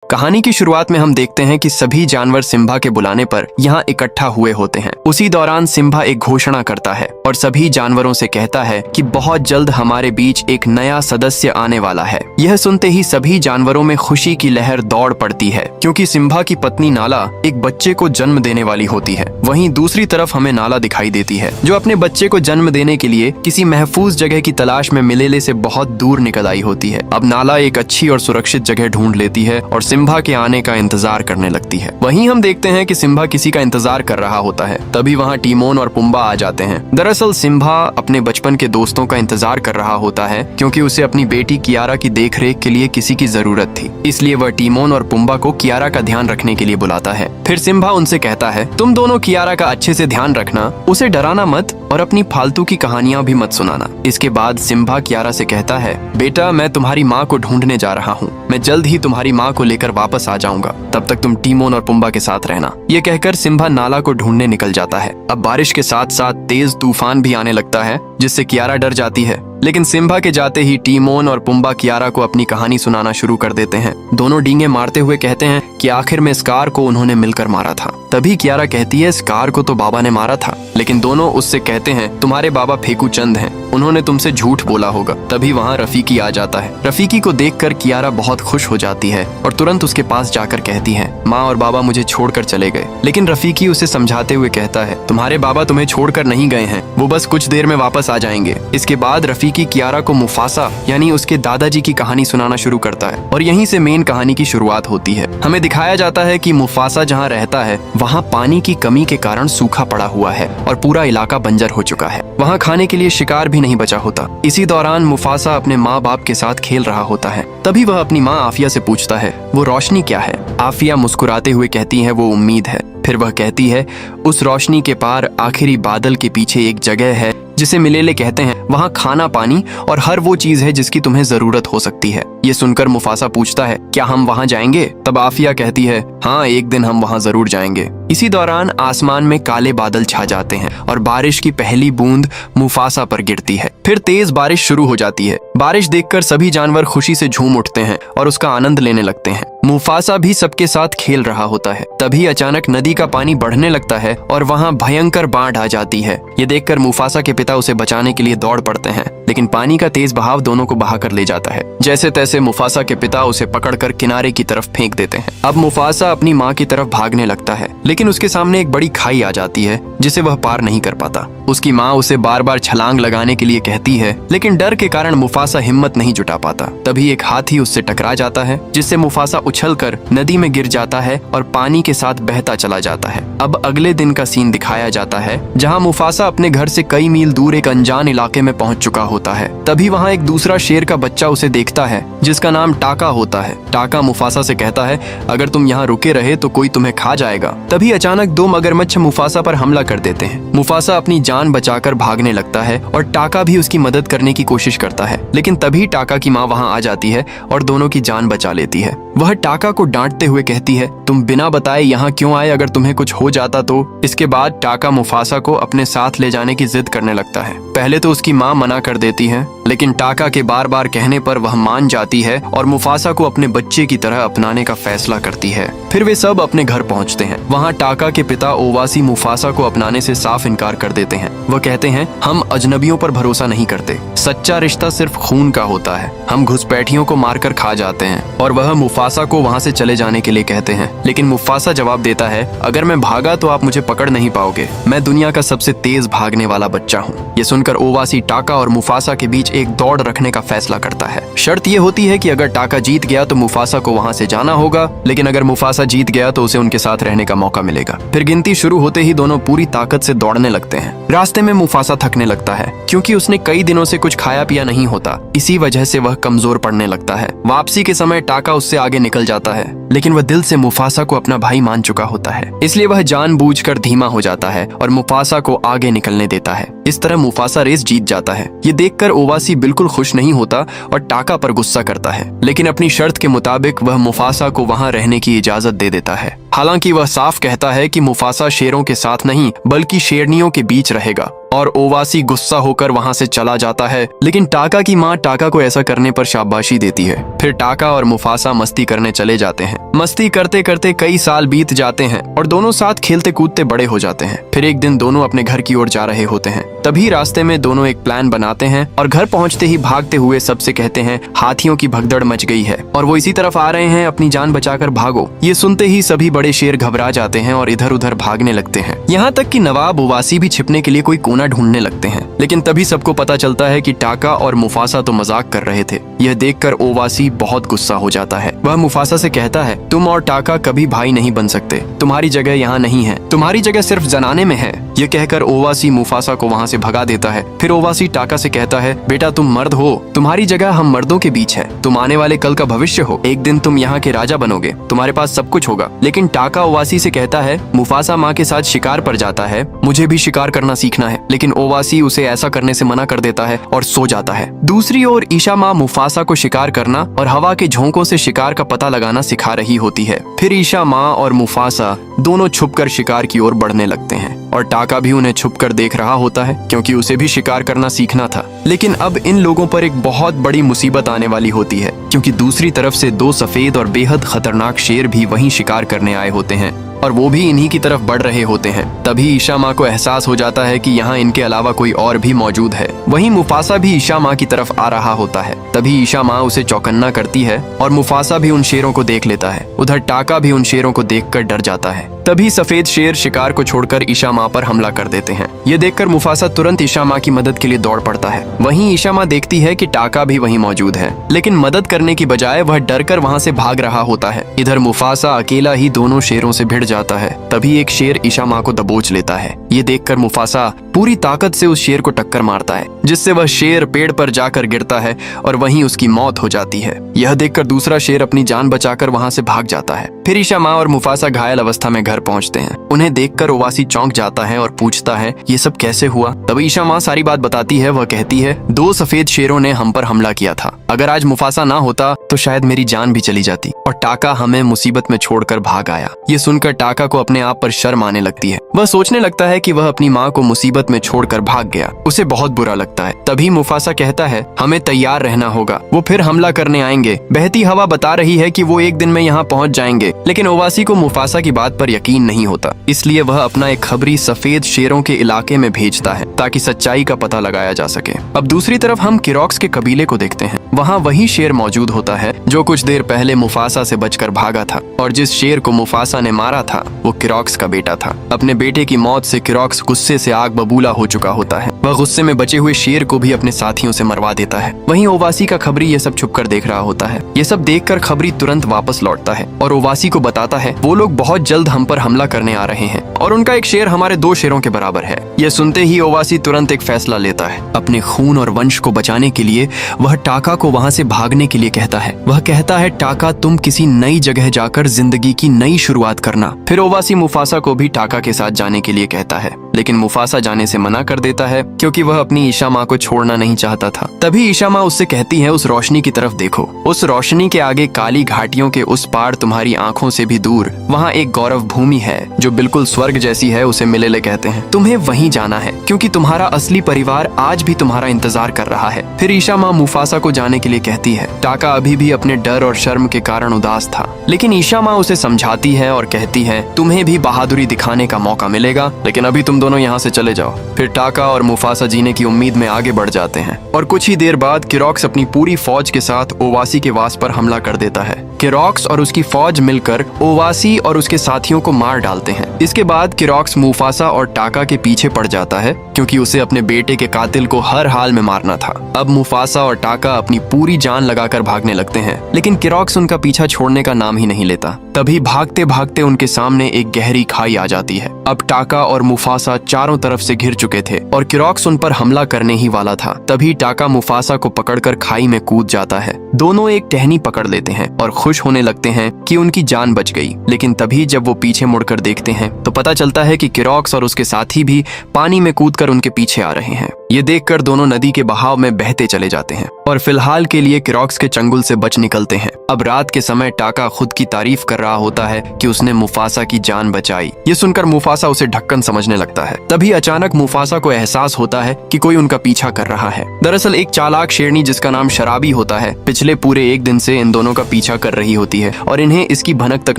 कहानी की शुरुआत में हम देखते हैं कि सभी जानवर सिम्बा के बुलाने पर यहाँ इकट्ठा हुए होते हैं। उसी दौरान सिम्बा एक घोषणा करता है और सभी जानवरों से कहता है कि बहुत जल्द हमारे बीच एक नया सदस्य आने वाला है। यह सुनते ही सभी जानवरों में खुशी की लहर दौड़ पड़ती है, क्योंकि सिम्बा की पत्नी नाला एक बच्चे को जन्म देने वाली होती है। वहीं दूसरी तरफ हमें नाला दिखाई देती है, जो अपने बच्चे को जन्म देने के लिए किसी महफूज जगह की तलाश में मिलेले से बहुत दूर निकल आई होती है। अब नाला एक अच्छी और सुरक्षित जगह ढूंढ लेती है और सिम्बा के आने का इंतजार करने लगती है। वहीं हम देखते हैं कि सिम्बा किसी का इंतजार कर रहा होता है। तभी वहाँ टीमोन और पुम्बा आ जाते हैं। दरअसल सिम्बा अपने बचपन के दोस्तों का इंतजार कर रहा होता है, क्योंकि उसे अपनी बेटी कियारा की देखरेख के लिए किसी की जरूरत थी। इसलिए वह टीमोन और पुम्बा को कियारा का ध्यान रखने के लिए बुलाता है। फिर सिम्बा उनसे कहता है, तुम दोनों कियारा का अच्छे से ध्यान रखना, उसे डराना मत और अपनी फालतू की कहानियां भी मत सुनाना। इसके बाद सिम्बा कियारा से कहता है, बेटा मैं तुम्हारी माँ को ढूंढने जा रहा हूँ। मैं जल्द ही तुम्हारी माँ को लेकर वापस आ जाऊंगा। तब तक तुम टीमोन और पुम्बा के साथ रहना। ये कहकर सिम्बा नाला को ढूंढने निकल जाता है। अब बारिश के साथ साथ तेज तूफान भी आने लगता है, जिससे कियारा डर जाती है। लेकिन सिम्बा के जाते ही टीमोन और पुम्बा कियारा को अपनी कहानी सुनाना शुरू कर देते हैं। दोनों डींगे मारते हुए कहते हैं कि आखिर में स्कार को उन्होंने मिलकर मारा था। तभी कियारा कहती है, स्कार को तो बाबा ने मारा था। लेकिन दोनों उससे कहते हैं, तुम्हारे बाबा फेकू चंद हैं, उन्होंने तुमसे झूठ बोला होगा। तभी वहाँ रफीकी आ जाता है। रफीकी को देखकर कियारा बहुत खुश हो जाती है और तुरंत उसके पास जाकर कहती है, माँ और बाबा मुझे छोड़कर चले गए। लेकिन रफीकी उसे समझाते हुए कहता है, तुम्हारे बाबा तुम्हें छोड़कर नहीं गए हैं, वो बस कुछ देर में वापस आ जाएंगे। इसके बाद रफीकी कियारा को मुफासा यानी उसके दादाजी की कहानी सुनाना शुरू करता है और यहीं से मेन कहानी की शुरुआत होती है। हमें दिखाया जाता है कि मुफासा जहाँ रहता है वहाँ पानी की कमी के कारण सूखा पड़ा हुआ है और पूरा इलाका बंजर हो चुका है। वहाँ खाने के लिए शिकार भी नहीं बचा होता। इसी दौरान मुफासा अपने माँ बाप के साथ खेल रहा होता है। तभी वह अपनी माँ आफिया से पूछता है, वो रोशनी क्या है? आफिया मुस्कुराते हुए कहती है, वो उम्मीद है। फिर वह कहती है, उस रोशनी के पार आखिरी बादल के पीछे एक जगह है जिसे मिलेले कहते हैं। वहाँ खाना पानी और हर वो चीज है जिसकी तुम्हें जरूरत हो सकती है। ये सुनकर मुफासा पूछता है, क्या हम वहाँ जाएंगे? तब आफिया कहती है, हाँ एक दिन हम वहाँ जरूर जाएंगे। इसी दौरान आसमान में काले बादल छा जाते हैं और बारिश की पहली बूंद मुफासा पर गिरती है। फिर तेज बारिश शुरू हो जाती है। बारिश देखकर सभी जानवर खुशी से झूम उठते हैं और उसका आनंद लेने लगते हैं। मुफासा भी सबके साथ खेल रहा होता है। तभी अचानक नदी का पानी बढ़ने लगता है और वहाँ भयंकर बाढ़ आ जाती है। ये देखकर मुफासा के पिता उसे बचाने के लिए दौड़ पड़ते हैं, लेकिन पानी का तेज बहाव दोनों को बहाकर ले जाता है। जैसे तैसे मुफासा के पिता उसे पकड़कर किनारे की तरफ फेंक देते हैं। अब मुफासा अपनी माँ की तरफ भागने लगता है, लेकिन उसके सामने एक बड़ी खाई आ जाती है जिसे वह पार नहीं कर पाता। उसकी माँ उसे बार बार छलांग लगाने के लिए कहती है, लेकिन डर के कारण मुफासा हिम्मत नहीं जुटा पाता। तभी एक हाथी उससे टकरा जाता है, जिससे मुफासा उछलकर नदी में गिर जाता है और पानी के साथ बहता चला जाता है। अब अगले दिन का सीन दिखाया जाता है, जहाँ मुफासा अपने घर से कई मील दूर एक अनजान इलाके में पहुंच चुका होता है। तभी वहाँ एक दूसरा शेर का बच्चा उसे देखता है, जिसका नाम टाका होता है। टाका मुफासा से कहता है, अगर तुम यहाँ रुके रहे तो कोई तुम्हें खा जाएगा। तभी अचानक दो मगरमच्छ मुफासा पर हमला कर देते हैं। मुफासा अपनी जान बचाकर भागने लगता है और टाका भी उसकी मदद करने की कोशिश करता है, लेकिन तभी टाका की माँ वहाँ आ जाती है और दोनों की जान बचा लेती है। वह टाका को डांटते हुए कहती है, तुम बिना बताए यहाँ क्यों आए? अगर तुम्हें कुछ हो जाता तो? इसके बाद टाका मुफासा को अपने साथ ले जाने की जिद करने लगता है। पहले तो उसकी माँ मना कर देती है, लेकिन टाका के बार बार कहने पर वह मान जाती है और मुफासा को अपने बच्चे की तरह अपनाने का फैसला करती है। फिर वे सब अपने घर पहुँचते हैं। वहाँ टाका के पिता ओवासी मुफासा को अपनाने से साफ इनकार कर देते हैं। वह कहते हैं, हम अजनबियों पर भरोसा नहीं करते। सच्चा रिश्ता सिर्फ खून का होता है। हम घुसपैठियों को मारकर खा जाते हैं। और वह मुफासा को वहाँ से चले जाने के लिए कहते हैं, लेकिन मुफासा जवाब देता है, अगर मैं भागा तो आप मुझे पकड़ नहीं पाओगे। मैं दुनिया का सबसे तेज भागने वाला बच्चा हूँ। ये सुनकर ओवासी टाका और मुफासा के बीच एक दौड़ रखने का फैसला करता है। शर्त ये होती है कि अगर टाका जीत गया तो मुफासा को वहाँ से जाना होगा, लेकिन अगर मुफासा जीत गया तो उसे उनके साथ रहने का मौका मिलेगा। फिर गिनती शुरू होते ही दोनों पूरी ताकत से दौड़ने लगते हैं। रास्ते में मुफासा थकने लगता है, क्योंकि उसने कई दिनों से कुछ खाया पिया नहीं होता। इसी वजह से वह कमजोर पड़ने लगता है। वापसी के समय टाका उससे आगे निकल जाता है, लेकिन वह दिल से मुफासा को अपना भाई मान चुका होता है। इसलिए वह जानबूझकर धीमा हो जाता है और मुफासा को आगे निकलने देता है। इस तरह मुफासा रेस जीत जाता है। ये देखकर ओवासी बिल्कुल खुश नहीं होता और टाका पर गुस्सा करता है, लेकिन अपनी शर्त के मुताबिक वह मुफासा को वहाँ रहने की इजाजत दे देता है। हालांकि वह साफ कहता है कि मुफासा शेरों के साथ नहीं बल्कि शेरनियों के बीच रहेगा। और ओवासी गुस्सा होकर वहाँ से चला जाता है। लेकिन टाका की माँ टाका को ऐसा करने पर शाबाशी देती है। फिर टाका और मुफासा मस्ती करने चले जाते हैं। मस्ती करते करते कई साल बीत जाते हैं और दोनों साथ खेलते कूदते बड़े हो जाते हैं। फिर एक दिन दोनों अपने घर की ओर जा रहे होते हैं। तभी रास्ते में दोनों एक प्लान बनाते हैं और घर पहुंचते ही भागते हुए सबसे कहते हैं हाथियों की भगदड़ मच गई है और वो इसी तरफ आ रहे हैं, अपनी जान बचाकर भागो। ये सुनते ही सभी बड़े शेर घबरा जाते हैं और इधर उधर भागने लगते हैं। यहाँ तक कि नवाब ओवासी भी छिपने के लिए कोई कोना ढूंढने लगते हैं। लेकिन तभी सबको पता चलता है कि टाका और मुफासा तो मजाक कर रहे थे। यह देखकर ओवासी बहुत गुस्सा हो जाता है। वह मुफासा से कहता है तुम और टाका कभी भाई नहीं बन सकते, तुम्हारी जगह यहाँ नहीं है, तुम्हारी जगह सिर्फ जनाने में है। यह कहकर ओवासी मुफासा को वहाँ से भगा देता है। फिर ओवासी टाका से कहता है बेटा तुम मर्द हो, तुम्हारी जगह हम मर्दों के बीच है, तुम आने वाले कल का भविष्य हो, एक दिन तुम यहाँ के राजा बनोगे, तुम्हारे पास सब कुछ होगा। लेकिन टाका ओवासी से कहता है मुफासा माँ के साथ शिकार पर जाता है, मुझे भी शिकार करना सीखना है। लेकिन ओवासी उसे ऐसा करने से मना कर देता है और सो जाता है। दूसरी ओर ईशा माँ मुफासा को शिकार करना और हवा के झोंकों से शिकार का पता लगाना सिखा रही होती है। फिर ईशा माँ और मुफासा दोनों छुपकर शिकार की ओर बढ़ने लगते हैं और टाका भी उन्हें छुपकर देख रहा होता है क्योंकि उसे भी शिकार करना सीखना था। लेकिन अब इन लोगों पर एक बहुत बड़ी मुसीबत आने वाली होती है क्योंकि दूसरी तरफ से दो सफेद और बेहद खतरनाक शेर भी वहीं शिकार करने आए होते हैं और वो भी इन्हीं की तरफ बढ़ रहे होते हैं। तभी ईशा माँ को एहसास हो जाता है कि यहाँ इनके अलावा कोई और भी मौजूद है। वहीं मुफासा भी ईशा माँ की तरफ आ रहा होता है। तभी ईशा माँ उसे चौकन्ना करती है और मुफासा भी उन शेरों को देख लेता है। उधर टाका भी उन शेरों को देखकर डर जाता है। तभी सफेद शेर शिकार को छोड़कर ईशा माँ पर हमला कर देते हैं। ये देखकर मुफासा तुरंत ईशा माँ की मदद के लिए दौड़ पड़ता है। वहीं ईशा माँ देखती है कि टाका भी वहीं मौजूद है, लेकिन मदद करने की बजाय वह डरकर वहाँ से भाग रहा होता है। इधर मुफासा अकेला ही दोनों शेरों से भिड़ जाता है। तभी एक शेर ईशा माँ को दबोच लेता है। ये देखकर मुफासा पूरी ताकत से उस शेर को टक्कर मारता है, जिससे वह शेर पेड़ पर जाकर गिरता है और वहीं उसकी मौत हो जाती है। यह देखकर दूसरा शेर अपनी जान बचाकर वहाँ से भाग जाता है। फिर ईशा माँ और मुफासा घायल अवस्था में घर पहुँचते हैं। उन्हें देखकर ओवासी चौंक जाता है और पूछता है ये सब कैसे हुआ। तब ईशा माँ सारी बात बताती है। वह कहती है दो सफेद शेरों ने हम पर हमला किया था, अगर आज मुफासा ना होता तो शायद मेरी जान भी चली जाती और टाका हमें मुसीबत में छोड़कर भाग आया। ये सुनकर टाका को अपने आप पर शर्म आने लगती है। वह सोचने लगता है कि वह अपनी माँ को मुसीबत में छोड़कर भाग गया। उसे बहुत बुरा लगता है। तभी मुफासा कहता है हमें तैयार रहना होगा, वो फिर हमला करने आएंगे। बहती हवा बता रही है कि वो एक दिन में यहाँ पहुँच जाएंगे। लेकिन ओवासी को मुफासा की बात पर यकीन नहीं होता, इसलिए वह अपना एक खबरी सफेद शेरों के इलाके में भेजता है ताकि सच्चाई का पता लगाया जा सके। अब दूसरी तरफ हम किरोक्स के कबीले को देखते हैं। वहाँ वही शेर मौजूद होता है जो कुछ देर पहले मुफासा से बचकर भागा था, और जिस शेर को मुफासा ने मारा था वो किरोक्स का बेटा था। अपने बेटे की मौत से किरोक्स गुस्से से आग बबूला हो चुका होता है। वह गुस्से में बचे हुए शेर को भी अपने साथियों से मरवा देता है। वहीं ओवासी का खबरी ये सब छुपकर देख रहा होता है। ये सब देखकर खबरी तुरंत वापस लौटता है और ओवासी को बताता है वो लोग बहुत जल्द हम पर हमला करने आ रहे हैं और उनका एक शेर हमारे दो शेरों के बराबर है। यह सुनते ही ओवासी तुरंत एक फैसला लेता है। अपने खून और वंश को बचाने के लिए वह टाका को वहाँ से भागने के लिए कहता है। वह कहता है टाका तुम किसी नई जगह जाकर जिंदगी की नई शुरुआत करना। फिर ओवासी मुफासा को भी टाका के साथ जाने के लिए कहता है, लेकिन मुफासा जाने से मना कर देता है क्योंकि वह अपनी ईशा माँ को छोड़ना नहीं चाहता था। तभी ईशा माँ उससे कहती है उस रोशनी की तरफ देखो, उस रोशनी के आगे काली घाटियों के उस पार तुम्हारी आंखों से भी दूर वहाँ एक गौरव भूमि है जो बिल्कुल स्वर्ग जैसी है, उसे मिलेले कहते हैं। तुम्हें वहीं जाना है क्योंकि तुम्हारा असली परिवार आज भी तुम्हारा इंतजार कर रहा है। फिर ईशा माँ मुफासा को जाने के लिए कहती है। टाका अभी भी अपने डर और शर्म के कारण उदास था, लेकिन ईशा माँ उसे समझाती है और कहती है तुम्हें भी बहादुरी दिखाने का मौका मिलेगा, लेकिन अभी तुम दोनों यहाँ से चले जाओ। फिर टाका और मुफासा जीने की उम्मीद में आगे बढ़ जाते हैं और कुछ ही देर बाद किरोक्स अपनी पूरी फौज के साथ ओवासी के वास पर हमला कर देता है। किरोक्स और उसकी फौज मिलकर ओवासी और उसके साथियों को मार डालते हैं। इसके बाद किरोक्स मुफासा और टाका के पीछे पड़ जाता है क्योंकि उसे अपने बेटे के कातिल को हर हाल में मारना था। अब मुफासा और टाका अपनी पूरी जान लगाकर भागने लगते हैं, लेकिन किरोक्स उनका पीछा छोड़ने का नाम ही नहीं लेता। तभी भागते भागते उनके सामने एक गहरी खाई आ जाती है। अब टाका और मुफासा चारों तरफ से घिर चुके थे और किरोक्स उन पर हमला करने ही वाला था। तभी टाका मुफासा को पकड़कर खाई में कूद जाता है। दोनों एक टहनी पकड़ लेते हैं और खुश होने लगते हैं कि उनकी जान बच गई। लेकिन तभी जब वो पीछे मुड़कर देखते हैं तो पता चलता है कि किरोक्स और उसके साथी भी पानी में कूदकर उनके पीछे आ रहे हैं। ये देखकर दोनों नदी के बहाव में बहते चले जाते हैं और फिलहाल के लिए किरॉक्स के चंगुल से बच निकलते हैं। अब रात के समय टाका खुद की तारीफ कर रहा होता है कि उसने मुफासा की जान बचाई। ये सुनकर मुफासा उसे ढक्कन समझने लगता है। तभी अचानक मुफासा को एहसास होता है कि कोई उनका पीछा कर रहा है। दरअसल एक चालाक शेरनी जिसका नाम शराबी होता है पिछले पूरे एक दिन से इन दोनों का पीछा कर रही होती है और इन्हें इसकी भनक तक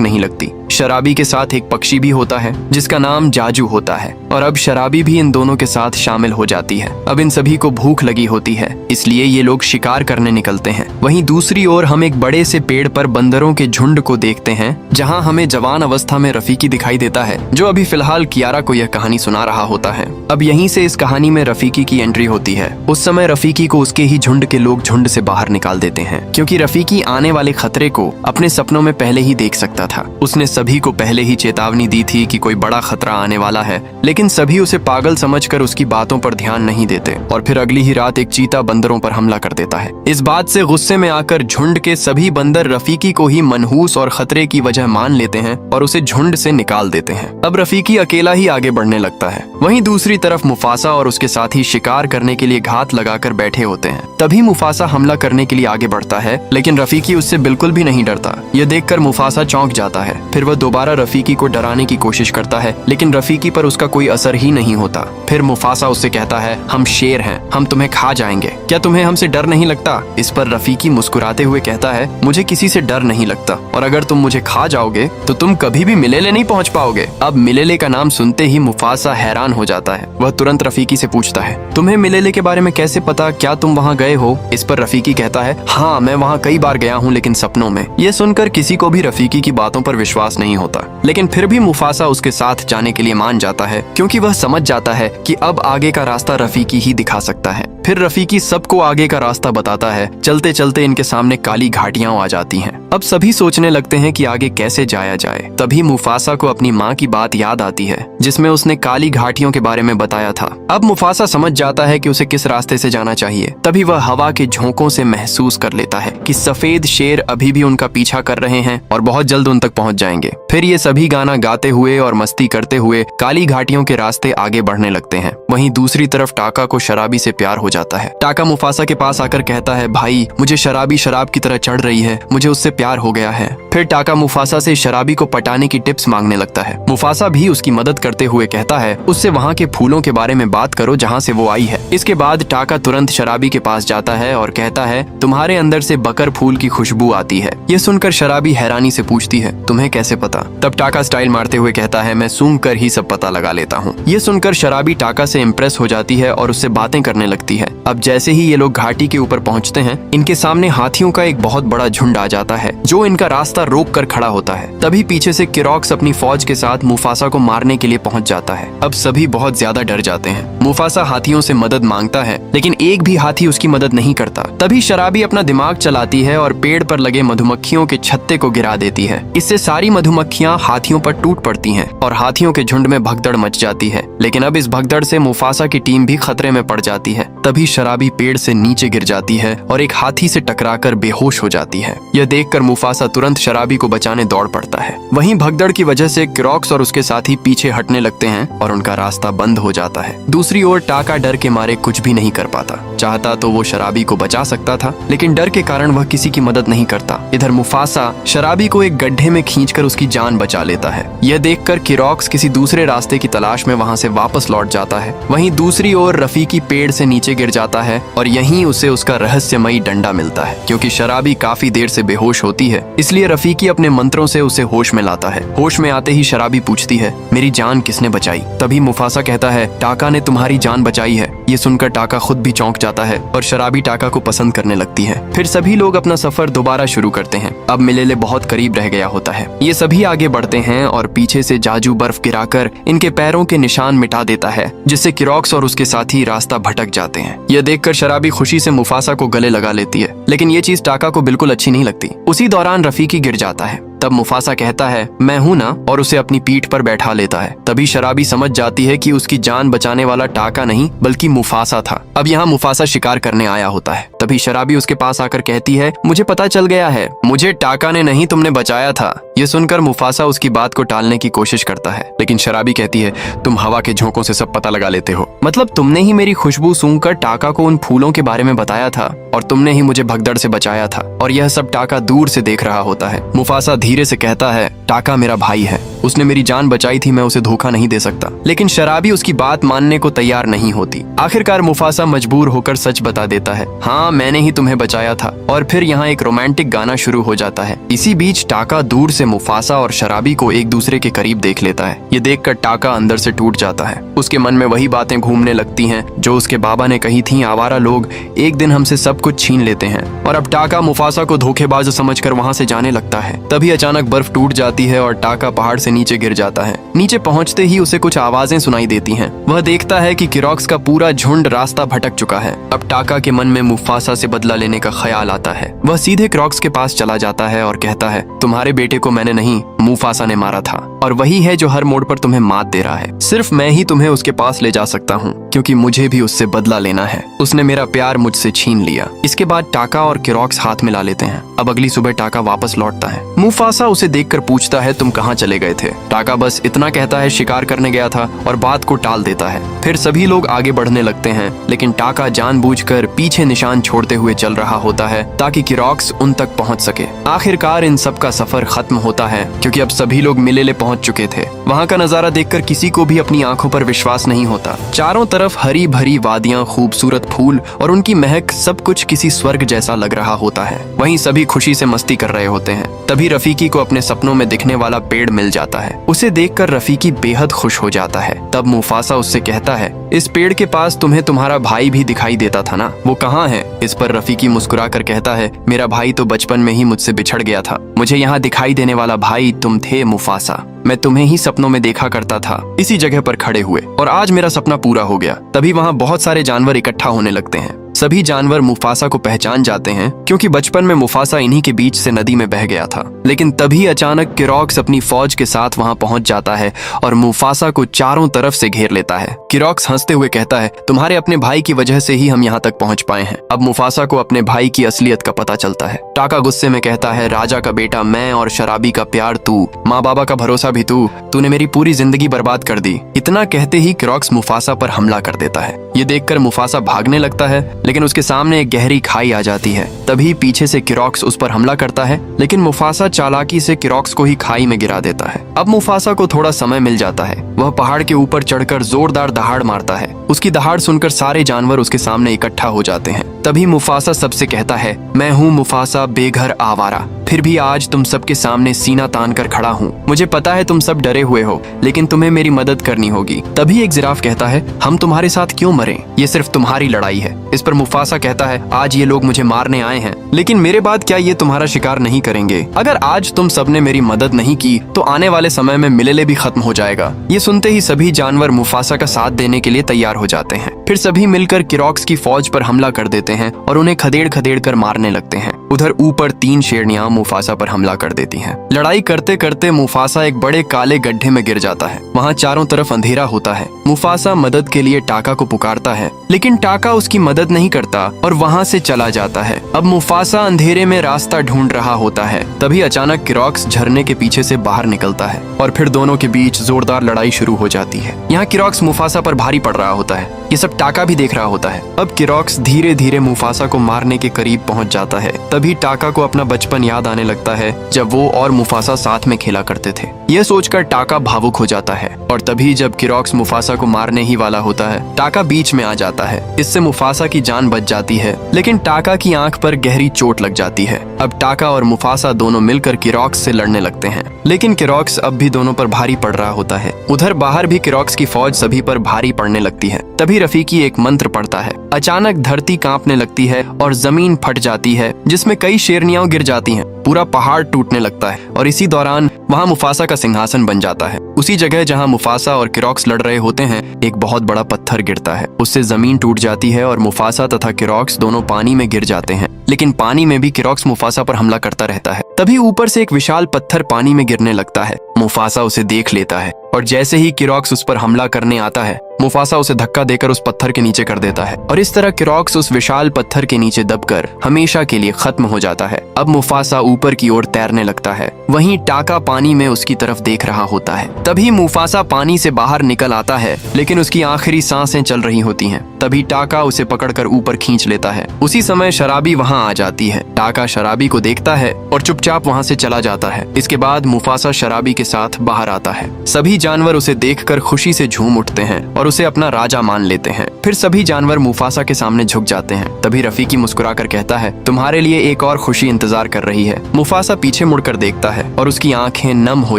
नहीं लगती। शराबी के साथ एक पक्षी भी होता है जिसका नाम जाजू होता है और अब शराबी भी इन दोनों के साथ शामिल हो जाती है। अब इन सभी को भूख लगी होती है, इसलिए ये लोग शिकार करने निकलते हैं। वहीं दूसरी ओर हम एक बड़े से पेड़ पर बंदरों के झुंड को देखते हैं, जहां हमें जवान अवस्था में रफीकी दिखाई देता है जो अभी फिलहाल कियारा को यह कहानी सुना रहा होता है। अब यहीं से इस कहानी में रफीकी की एंट्री होती है। उस समय रफीकी को उसके ही झुंड के लोग झुंड से बाहर निकाल देते हैं, क्योंकि रफीकी आने वाले खतरे को अपने सपनों में पहले ही देख सकता था। उसने सभी को पहले ही चेतावनी दी थी कि कोई बड़ा खतरा आने वाला है, लेकिन सभी उसे पागल समझकर उसकी बातों पर ध्यान नहीं देते और फिर अगली ही रात एक चीता बंदरों पर हमला कर देता है। इस बात से गुस्से में आकर झुंड के सभी बंदर रफीकी को ही मनहूस और खतरे की वजह मान लेते हैं और उसे झुंड से निकाल देते हैं। अब रफीकी अकेला ही आगे बढ़ने लगता है। वहीं दूसरी तरफ मुफासा और उसके साथी शिकार करने के लिए घात लगाकर बैठे होते हैं। तभी मुफासा हमला करने के लिए आगे बढ़ता है, लेकिन रफीकी उससे बिल्कुल भी नहीं डरता। यह देखकर मुफासा चौंक जाता है। फिर वह दोबारा रफीकी को डराने की कोशिश करता है, लेकिन रफीकी पर उसका कोई असर ही नहीं होता। फिर मुफासा उससे कहता है, हम शेर हैं, हम तुम्हें खा जाएंगे, क्या तुम्हें हमसे डर नहीं लगता? इस पर रफीकी मुस्कुराते हुए कहता है, मुझे किसी से डर नहीं लगता और अगर तुम मुझे खा जाओगे तो तुम कभी भी मिलेले नहीं पहुंच पाओगे। अब मिलेले का नाम सुनते ही मुफासा हैरान हो जाता है। वह तुरंत रफीकी से पूछता है, तुम्हें मिलेले के बारे में कैसे पता? क्या तुम वहाँ गए हो? इस पर रफीकी कहता है, हाँ मैं वहाँ कई बार गया हूँ, लेकिन सपनों में। ये सुनकर किसी को भी रफीकी की बातों पर विश्वास नहीं होता, लेकिन फिर भी मुफासा उसके साथ जाने के लिए मान जाता है, क्योंकि वह समझ जाता है कि अब आगे का रास्ता रफीकी ही दिखा सकता है। फिर रफीकी सबको आगे का रास्ता बताता है। चलते चलते इनके सामने काली घाटियां आ जाती हैं। अब सभी सोचने लगते हैं कि आगे कैसे जाया जाए। तभी मुफासा को अपनी माँ की बात याद आती है, जिसमें उसने काली घाटियों के बारे में बताया था। अब मुफासा समझ जाता है कि उसे किस रास्ते से जाना चाहिए। तभी वह हवा के झोंकों से महसूस कर लेता है कि सफेद शेर अभी भी उनका पीछा कर रहे हैं और बहुत जल्द उन तक पहुंच जाएंगे। फिर ये सभी गाना गाते हुए और मस्ती करते हुए काली घाटियों के रास्ते आगे बढ़ने लगते हैं। वहीं दूसरी तरफ टाका को शराबी से प्यार हो जाता है। टाका मुफासा के पास आकर कहता है, भाई मुझे शराबी शराब की तरह चढ़ रही है, मुझे उससे प्यार हो गया है। फिर टाका मुफासा से शराबी को पटाने की टिप्स मांगने लगता है। मुफासा भी उसकी मदद करते हुए कहता है, उससे वहाँ के फूलों के बारे में बात करो जहाँ से वो आई है। इसके बाद टाका तुरंत शराबी के पास जाता है और कहता है, तुम्हारे अंदर से बकर फूल की खुशबू आती है। ये सुनकर शराबी हैरानी से पूछती है, तुम्हें कैसे पता? तब टाका स्टाइल मारते हुए कहता है, मैं सूंघ कर ही सब पता लगा लेता हूँ। ये सुनकर शराबी टाका से इम्प्रेस हो जाती है और उससे बातें करने लगती है। अब जैसे ही ये लोग घाटी के ऊपर पहुँचते हैं, इनके सामने हाथियों का एक बहुत बड़ा झुंड आ जाता है, जो इनका रास्ता रोक कर खड़ा होता है। तभी पीछे से किरॉक्स अपनी फौज के साथ मुफासा को मारने के लिए पहुंच जाता है। अब सभी बहुत ज्यादा डर जाते हैं। मुफासा हाथियों से मदद मांगता है, लेकिन एक भी हाथी उसकी मदद नहीं करता। तभी शराबी अपना दिमाग चलाती है और पेड़ पर लगे मधुमक्खियों के छत्ते को गिरा देती है। इससे सारी मधुमक्खियां हाथियों पर टूट पड़ती हैं और हाथियों के झुंड में भगदड़ मच जाती है। लेकिन अब इस भगदड़ से मुफासा की टीम भी खतरे में पड़ जाती है। तभी शराबी पेड़ से नीचे गिर जाती है और एक हाथी से टकराकर बेहोश हो जाती है। यह देखकर मुफासा तुरंत शराबी को बचाने दौड़ पड़ता है। वहीं भगदड़ की वजह से किरॉक्स और उसके साथी पीछे हटने लगते हैं और उनका रास्ता बंद हो जाता है। दूसरी ओर टाका डर के मारे कुछ भी नहीं कर पाता। चाहता तो वो शराबी को बचा सकता था, लेकिन डर के कारण वह किसी की मदद नहीं करता। इधर मुफासा शराबी को एक गड्ढे में खींचकर उसकी जान बचा लेता है। यह देखकर किरॉक्स किसी दूसरे रास्ते की तलाश में वहां से वापस लौट जाता है। वहीं दूसरी ओर रफीकी पेड़ से नीचे गिर जाता है और यहीं उसे उसका रहस्यमयी डंडा मिलता है। क्योंकि शराबी काफी देर से बेहोश होती है, इसलिए रफीकी अपने मंत्रों से उसे होश में लाता है। होश में आते ही शराबी पूछती है, मेरी जान किसने बचाई? तभी मुफासा कहता है, टाका ने तुम्हारी जान बचाई है। ये सुनकर टाका खुद भी चौंक जाता है और शराबी टाका को पसंद करने लगती है। फिर सभी लोग अपना सफर दोबारा शुरू करते हैं। अब मिलेले बहुत करीब रह गया होता है। ये सभी आगे बढ़ते हैं और पीछे से जाजू बर्फ गिराकर इनके पैरों के निशान मिटा देता है, जिससे किरॉक्स और उसके साथी रास्ता भटक जाते हैं। यह देखकर शराबी खुशी से मुफासा को गले लगा लेती है, लेकिन ये चीज टाका को बिल्कुल अच्छी नहीं लगती। उसी दौरान रफीकी गिर जाता है। तब मुफासा कहता है, मैं हूं ना, और उसे अपनी पीठ पर बैठा लेता है। तभी शराबी समझ जाती है कि उसकी जान बचाने वाला टाका नहीं बल्कि मुफासा था। अब यहाँ मुफासा शिकार करने आया होता है। तभी शराबी उसके पास आकर कहती है, मुझे पता चल गया है, मुझे टाका ने नहीं तुमने बचाया था। ये सुनकर मुफासा उसकी बात को टालने की कोशिश करता है, लेकिन शराबी कहती है, तुम हवा के झोंकों से सब पता लगा लेते हो। मतलब तुमने ही मेरी खुशबू सूंघकर टाका को उन फूलों के बारे में बताया था और तुमने ही मुझे भगदड़ से बचाया था। और यह सब टाका दूर से देख रहा होता है। मुफासा धीरे से कहता है, टाका मेरा भाई है, उसने मेरी जान बचाई थी, मैं उसे धोखा नहीं दे सकता। लेकिन शराबी उसकी बात मानने को तैयार नहीं होती। आखिरकार मुफासा मजबूर होकर सच बता देता है, हाँ मैंने ही तुम्हें बचाया था। और फिर यहाँ एक रोमांटिक गाना शुरू हो जाता है। इसी बीच टाका दूर से मुफासा और शराबी को एक दूसरे के करीब देख लेता है। ये देखकर टाका अंदर से टूट जाता है। उसके मन में वही बातें घूमने लगती हैं जो उसके बाबा ने कही थी, आवारा लोग एक दिन हमसे सब कुछ छीन लेते हैं। और अब टाका मुफासा को धोखेबाज समझकर वहाँ से जाने लगता है। तभी अचानक बर्फ टूट जाती है और टाका पहाड़ से नीचे गिर जाता है। नीचे पहुंचते ही उसे कुछ आवाजें सुनाई देती हैं। वह देखता है कि किरॉक्स का पूरा झुंड रास्ता भटक चुका है। अब टाका के मन में मुफासा से बदला लेने का ख्याल आता है। वह सीधे किरॉक्स के पास चला जाता है और कहता है, तुम्हारे बेटे को मैंने नहीं, मुफासा ने मारा था और वही है जो हर मोड़ पर तुम्हें मात दे रहा है। सिर्फ मैं ही तुम्हें उसके पास ले जा सकता हूँ, क्योंकि मुझे भी उससे बदला लेना है। उसने मेरा प्यार मुझसे छीन लिया। इसके बाद टाका और किरॉक्स हाथ मिला लेते हैं। अब अगली सुबह टाका वापस लौटता है। मुफासा उसे देखकर पूछता है, तुम कहाँ चले गए थे? टाका बस इतना कहता है, शिकार करने गया था, और बात को टाल देता है। फिर सभी लोग आगे बढ़ने लगते हैं, लेकिन टाका जानबूझकर पीछे निशान छोड़ते हुए चल रहा होता है ताकि किरॉक्स उन तक पहुंच सके। आखिरकार इन सब का सफर खत्म होता है, क्योंकि अब सभी लोग मिलेले पहुंच चुके थे। वहां का नजारा देखकर किसी को भी अपनी आंखों पर विश्वास नहीं होता। चारों तरफ हरी भरी वादियां, खूबसूरत फूल और उनकी महक, सब कुछ किसी स्वर्ग जैसा लग रहा होता है। वहीं सभी खुशी से मस्ती कर रहे होते हैं। तभी रफीकी को अपने सपनों में दिखने वाला पेड़ मिल जाता है। उसे देखकर रफीकी बेहद खुश हो जाता है। तब मुफासा उससे कहता है, इस पेड़ के पास तुम्हें तुम्हारा भाई भी दिखाई देता था ना, वो कहाँ है? इस पर रफीकी मुस्कुराकर कहता है, मेरा भाई तो बचपन में ही मुझसे बिछड़ गया था। मुझे यहाँ दिखाई देने वाला भाई तुम थे मुफासा। मैं तुम्हें ही सपनों में देखा करता था, इसी जगह पर खड़े हुए, और आज मेरा सपना पूरा हो गया। तभी वहाँ बहुत सारे जानवर इकट्ठा होने लगते हैं। सभी जानवर मुफासा को पहचान जाते हैं, क्योंकि बचपन में मुफासा इन्हीं के बीच से नदी में बह गया था। लेकिन तभी अचानक किरॉक्स अपनी फौज के साथ वहां पहुंच जाता है और मुफासा को चारों तरफ से घेर लेता है। किरॉक्स हंसते हुए कहता है, तुम्हारे अपने भाई की वजह से ही हम यहाँ तक पहुंच पाए हैं। अब मुफासा को अपने भाई की असलियत का पता चलता है। टाका गुस्से में कहता है, राजा का बेटा मैं और शराबी का प्यार तू, माँ बाबा का भरोसा भी तूने मेरी पूरी जिंदगी बर्बाद कर दी। इतना कहते ही किरॉक्स मुफासा पर हमला कर देता है। ये देखकर मुफासा भागने लगता है, लेकिन उसके सामने एक गहरी खाई आ जाती है। तभी पीछे से किरॉक्स उस पर हमला करता है, लेकिन मुफासा चालाकी से किरॉक्स को ही खाई में गिरा देता है। अब मुफासा को थोड़ा समय मिल जाता है। वह पहाड़ के ऊपर चढ़कर जोरदार दहाड़ मारता है। उसकी दहाड़ सुनकर सारे जानवर उसके सामने इकट्ठा हो जाते हैं। तभी मुफासा सबसे कहता है, मैं हूँ मुफासा बेघर आवारा, फिर भी आज तुम सबके सामने सीना तान कर खड़ा हूँ। मुझे पता है तुम सब डरे हुए हो, लेकिन तुम्हें मेरी मदद करनी होगी। तभी एक जिराफ कहता है, हम तुम्हारे साथ क्यों मरें? ये सिर्फ तुम्हारी लड़ाई है। इस पर मुफासा कहता है, आज ये लोग मुझे मारने आए हैं, लेकिन मेरे बाद क्या ये तुम्हारा शिकार नहीं करेंगे? अगर आज तुम सबने मेरी मदद नहीं की तो आने वाले समय में मिलेले भी खत्म हो जाएगा। ये सुनते ही सभी जानवर मुफासा का साथ देने के लिए तैयार हो जाते हैं। फिर सभी मिलकर किरॉक्स की फौज पर हमला कर देते हैं और उन्हें खदेड़ खदेड़ कर मारने लगते हैं। उधर ऊपर 3 शेरनियां मुफासा पर हमला कर देती हैं। लड़ाई करते करते मुफासा एक बड़े काले गड्ढे में गिर जाता है। वहाँ चारों तरफ अंधेरा होता है। मुफासा मदद के लिए टाका को पुकारता है, लेकिन टाका उसकी मदद नहीं करता और वहाँ से चला जाता है। अब मुफासा अंधेरे में रास्ता ढूंढ रहा होता है। तभी अचानक किरॉक्स झरने के पीछे से बाहर निकलता है और फिर दोनों के बीच जोरदार लड़ाई शुरू हो जाती है। यहाँ किरॉक्स मुफासा पर भारी पड़ रहा होता है। ये सब टाका भी देख रहा होता है। अब किरॉक्स धीरे धीरे मुफासा को मारने के करीब पहुंच जाता है। तभी टाका को अपना बचपन याद आने लगता है, जब वो और मुफासा साथ में खेला करते थे। यह सोचकर टाका भावुक हो जाता है और तभी जब किरॉक्स मुफासा को मारने ही वाला होता है, टाका बीच में आ जाता है। इससे मुफासा की जान बच जाती है, लेकिन टाका की आंख पर गहरी चोट लग जाती है। अब टाका और मुफासा दोनों मिलकर किरॉक्स से लड़ने लगते हैं, लेकिन किरॉक्स अब भी दोनों पर भारी पड़ रहा होता है। उधर बाहर भी किरॉक्स की फौज सभी पर भारी पड़ने लगती है। तभी रफीकी एक मंत्र पढ़ता है। अचानक धरती कांपने लगती है और जमीन फट जाती है, जिसमें कई शेरनियां गिर जाती हैं। पूरा पहाड़ टूटने लगता है और इसी दौरान वहां मुफासा का सिंहासन बन जाता है। उसी जगह जहां मुफासा और किरॉक्स लड़ रहे होते हैं, एक बहुत बड़ा पत्थर गिरता है। उससे जमीन टूट जाती है और मुफासा तथा किरॉक्स दोनों पानी में गिर जाते हैं। लेकिन पानी में भी किरॉक्स मुफासा पर हमला करता रहता है। तभी ऊपर से एक विशाल पत्थर पानी में गिरने लगता है। मुफासा उसे देख लेता है और जैसे ही किरॉक्स उस पर हमला करने आता है, मुफासा उसे धक्का देकर उस पत्थर के नीचे कर देता है और इस तरह किरॉक्स उस विशाल पत्थर के नीचे दबकर हमेशा के लिए खत्म हो जाता है। अब मुफासा ऊपर की ओर तैरने लगता है, वहीं टाका पानी में उसकी तरफ देख रहा होता है। तभी मुफासा पानी से बाहर निकल आता है, लेकिन उसकी आखिरी सांसें चल रही होती हैं। तभी टाका उसे पकड़कर ऊपर खींच लेता है। उसी समय शराबी वहां आ जाती है। टाका शराबी को देखता है और चुपचाप वहां से चला जाता है। इसके बाद मुफासा शराबी के साथ बाहर आता है। सभी जानवर उसे देखकर खुशी से झूम उठते हैं और उसे अपना राजा मान लेते हैं। फिर सभी जानवर मुफासा के सामने झुक जाते हैं। तभी रफीकी मुस्कुराकर कहता है, तुम्हारे लिए एक और खुशी इंतजार कर रही है। मुफासा पीछे मुड़कर देखता है और उसकी आंखें नम हो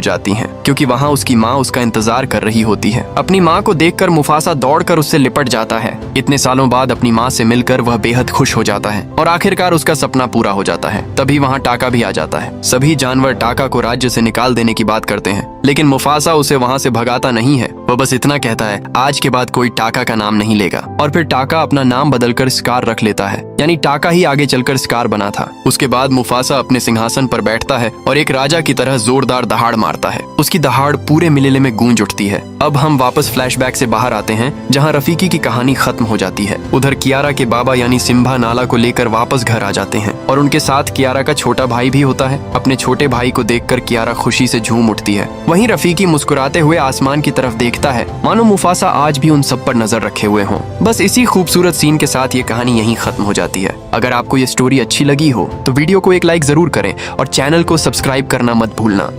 जाती हैं, क्योंकि वहाँ उसकी माँ उसका इंतजार कर रही होती है। अपनी माँ को देखकर मुफासा दौड़कर उससे लिपट जाता है। इतने सालों बाद अपनी माँ से मिलकर वह बेहद खुश हो जाता है और आखिरकार उसका सपना पूरा हो जाता है। तभी वहाँ टाका भी आ जाता है। सभी जानवर टाका को राज्य से निकाल देने की बात करते हैं, लेकिन मुफासा उसे वहाँ से भगाता नहीं है। वह बस इतना कहता है, आज के बाद कोई टाका का नाम नहीं लेगा। और फिर टाका अपना नाम बदलकर स्कार रख लेता है, यानी टाका ही आगे चलकर स्कार बना था। उसके बाद मुफासा अपने सिंहासन पर बैठता है और एक राजा की तरह जोरदार दहाड़ मारता है। उसकी दहाड़ पूरे मिलेले में गूंज उठती है। अब हम वापस फ्लैशबैक से बाहर आते हैं, जहाँ रफीकी की कहानी खत्म हो जाती है। उधर कियारा के बाबा यानी सिम्बा नाला को लेकर वापस घर आ जाते हैं और उनके साथ कियारा का छोटा भाई भी होता है। अपने छोटे भाई को देखकर कियारा खुशी से झूम उठती है। वहीं रफीकी मुस्कुराते हुए आसमान की तरफ देखता है, मानो मुफासा आज भी उन सब पर नजर रखे हुए हों। बस इसी खूबसूरत सीन के साथ ये कहानी यहीं खत्म हो जाती है। अगर आपको ये स्टोरी अच्छी लगी हो तो वीडियो को एक लाइक जरूर करें और चैनल को सब्सक्राइब करना मत भूलना।